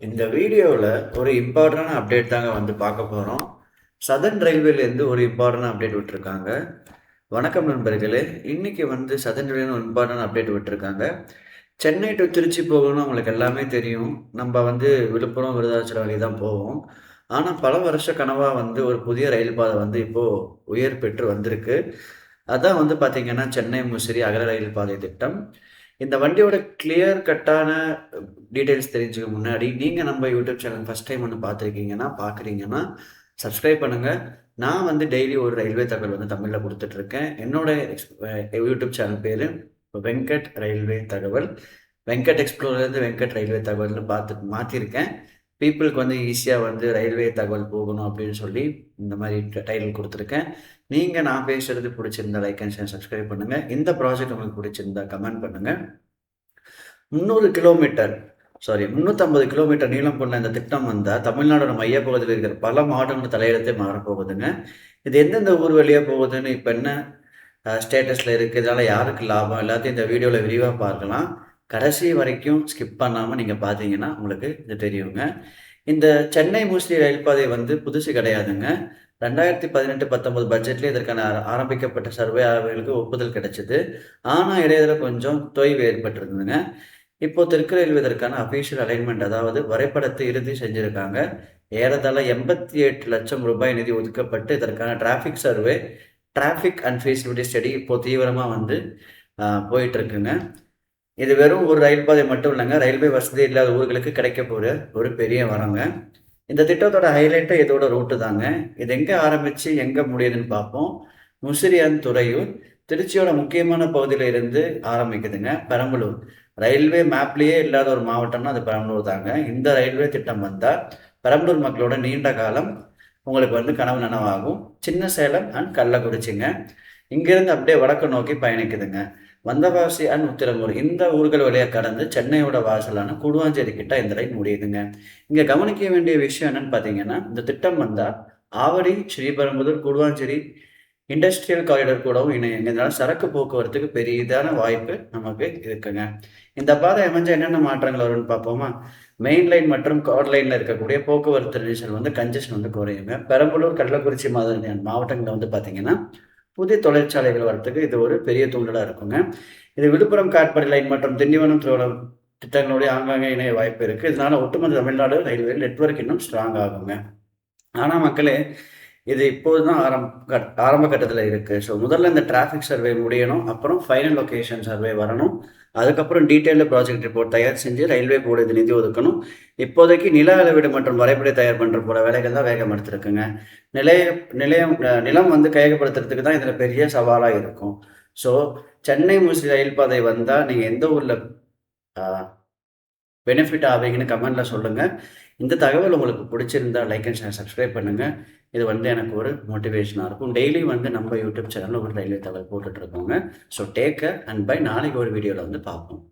இந்த வீடியோவில் ஒரு இம்பார்ட்டண்டான அப்டேட் தாங்க வந்து பார்க்க போகிறோம். சதர்ன் ரயில்வேலேருந்து ஒரு இம்பார்ட்டன்ட் அப்டேட் விட்டுருக்காங்க. வணக்கம் நண்பர்களே. இன்னைக்கு வந்து சதர்ன் ரயில்வே ஒரு இம்பார்ட்டன்ட் அப்டேட் விட்டுருக்காங்க. சென்னை டு திருச்சி போகணும்னு உங்களுக்கு எல்லாமே தெரியும். நம்ம வந்து விழுப்புரம், விருதாச்சலம் வழி தான் போவோம். ஆனால் பல வருஷ கனவா வந்து ஒரு புதிய ரயில் பாதை வந்து இப்போ உயர் பெற்று வந்திருக்கு. அதான் வந்து பார்த்தீங்கன்னா, சென்னை முசிறி அகல ரயில் பாதை திட்டம். இந்த வண்டியோட கிளியர் கட்டான டீட்டெயில்ஸ் தெரிஞ்சுக்க முன்னாடி, நீங்க நம்ம யூடியூப் சேனல் ஃபர்ஸ்ட் டைம் வந்து பார்க்குறீங்கன்னா, சப்ஸ்கிரைப் பண்ணுங்க. நான் வந்து டெய்லி ஒரு ரயில்வே தகவல் வந்து தமிழ்ல குடுத்துட்டுருக்கேன். என்னோட யூடியூப் சேனல் பேரு வெங்கட் ரயில்வே தகவல். வெங்கட் எக்ஸ்ப்ளோரர்லேருந்து வெங்கட் ரயில்வே தகவல்னு மாத்தியிருக்கேன். பீப்பிளுக்கு வந்து ஈஸியா வந்து ரயில்வே தகவல் போகணும் அப்படின்னு சொல்லி, இந்த மாரி டைட்டில் குடுத்துருக்கேன். நீங்க நான் பேசுறது புடிச்சிருந்தா லைக் அண்ட் ஷேர் சப்ஸ்கிரைப் பண்ணுங்க. இந்த ப்ராஜெக்ட் உங்களுக்கு புடிச்சிருந்தா கமெண்ட் பண்ணுங்க. 300 கிலோமீட்டர் 350 கிலோமீட்டர் நீளம் கொண்ட இந்த திட்டம் வந்தா, தமிழ்நாடோட மையப்பகுதியில் இருக்கிற பல மாவட்டங்கள் தலையெழுத்தே மாறப்போகுதுங்க. இது எந்தெந்த ஊர் வழியா போகுதுன்னு இப்ப என்ன ஸ்டேட்டஸ்ல இருக்கு, இதனால யாருக்கு லாபம் எல்லாத்தையும் இந்த வீடியோல விரிவா பார்க்கலாம். கடைசி வரைக்கும் ஸ்கிப் பண்ணாம நீங்க பார்த்தீங்கன்னா, உங்களுக்கு இது தெரியுங்க. இந்த சென்னை முசிறி ரயில் பாதை வந்து புதுசு கிடையாதுங்க. 2018, 19 பட்ஜெட்லயே இதற்கான ஆரம்பிக்கப்பட்ட சர்வே ஆய்வுகளுக்கு ஒப்புதல் கிடைச்சது. ஆனா இடையில கொஞ்சம் தொய்வு ஏற்பட்டிருந்ததுங்க. இப்போ தெற்கு ரயில்வே இதற்கான அபிஷியல் அலைன்மென்ட் அதாவது வரைபடத்தை இறுதி செஞ்சிருக்காங்க. ஏறத்தாழ ரூ. 88,00,000 நிதி ஒதுக்கப்பட்டு இதற்கான டிராஃபிக் அண்ட் ஃபீசிபிலிட்டி ஸ்டடி இப்போ தீவிரமா வந்து போயிட்டு இருக்குங்க. இது வெறும் ஒரு ரயில் பாதை மட்டும் இல்லைங்க. ரயில்வே வசதி இல்லாத ஊர்களுக்கு கிடைக்கப்போற ஒரு பெரிய வரங்க. இந்த திட்டத்தோட ஹைலைட்டே இதோட ரூட்டு தாங்க. இது எங்க ஆரம்பிச்சு எங்க முடியுதுன்னு பார்ப்போம். முசிறி அண்ட் துறையூர் திருச்சியோட முக்கியமான பகுதியில இருந்து ஆரம்பிக்குதுங்க. பெரம்பலூர் ரயில்வே மேப்லயே இல்லாத ஒரு மாவட்டம்னா அது பெரம்பலூர் தாங்க. இந்த ரயில்வே திட்டம் வந்தா பெரம்பலூர் மக்களோட நீண்ட காலம் உங்களுக்கு வந்து கனவு நனவாகும். சின்ன சேலம் அண்ட் கள்ளக்குறிச்சிங்க. இங்கிருந்து அப்படியே வடக்கு நோக்கி பயணிக்குதுங்க. வந்தவாசி அண்ட் உத்திரமூர் இந்த ஊர்கள் வழியா கடந்து சென்னையோட வாசலான கூடுவாஞ்சேரி கிட்ட இந்த ரயில் முடியுதுங்க. இங்க கவனிக்க வேண்டிய விஷயம் என்னன்னு பாத்தீங்கன்னா, இந்த திட்டம் வந்தா ஆவடி, ஸ்ரீபெரும்புதூர், கூடுவாஞ்சேரி இண்டஸ்ட்ரியல் காரிடார் கூடவும் இணையுங்க. இதனால சரக்கு போக்குவரத்துக்கு பெரிதான வாய்ப்பு நமக்கு இருக்குங்க. இந்த பாதை அமைஞ்ச என்னென்ன மாற்றங்கள் வரும்னு பார்ப்போமா? மெயின் லைன் மற்றும் கார்ட் லைன்ல இருக்கக்கூடிய போக்குவரத்து நெரிசல் வந்து கன்ஜெஷன் வந்து குறையுங்க. பெரம்பலூர், கள்ளக்குறிச்சி மாதிரியான மாவட்டங்கள்ல வந்து பாத்தீங்கன்னா, புதிய தொழிற்சாலைகள் வரத்துக்கு இது ஒரு பெரிய தூண்டுதலா இருக்குங்க. இது விழுப்புரம் காட்பாடி லைன் மற்றும் திண்டிவனம் திட்டங்களுடைய ஆங்காங்கே இணைய வாய்ப்பு இருக்கு. இதனால ஒட்டுமொத்த தமிழ்நாடு ரயில்வே நெட்வொர்க் இன்னும் ஸ்ட்ராங் ஆகுங்க. ஆனா மக்களே, இது இப்போதுதான் ஆரம்ப கட்டத்துல இருக்கு. ஸோ முதல்ல இந்த டிராஃபிக் சர்வே முடியணும். அப்புறம் ஃபைனல் லொகேஷன் சர்வே வரணும். அதுக்கப்புறம் டீட்டெயில்டு ப்ராஜெக்ட் ரிப்போர்ட் தயார் செஞ்சு ரயில்வே போர்டு இது நிதி ஒதுக்கணும். இப்போதைக்கு நில அளவீடு மற்றும் வரைபட தயார் பண்ற போல வேலைகள் தான் வேகம் எடுத்திருக்குங்க. நிலைய நிலையம் நிலம் வந்து கையகப்படுத்துறதுக்கு தான் இதுல பெரிய சவாலா இருக்கும். ஸோ சென்னை முசிறி ரயில் பாதை வந்தா நீங்க எந்த ஊர்ல பெனிஃபிட் ஆவீங்கன்னு கமெண்ட்ல சொல்லுங்க. இந்த தகவல் உங்களுக்கு பிடிச்சிருந்தா லைக் அண்ட் ஷேர் சப்ஸ்கிரைப் பண்ணுங்க. இது வந்து எனக்கு ஒரு மோட்டிவேஷனா இருக்கும். டெய்லி வந்து நம்ம யூடியூப் சேனல்ல ஒரு ரயில்வே தகவல் போட்டுட்டு இருக்கோங்க. So take care and bye. நாளைக்கு ஒரு வீடியோல வந்து பார்ப்போம்.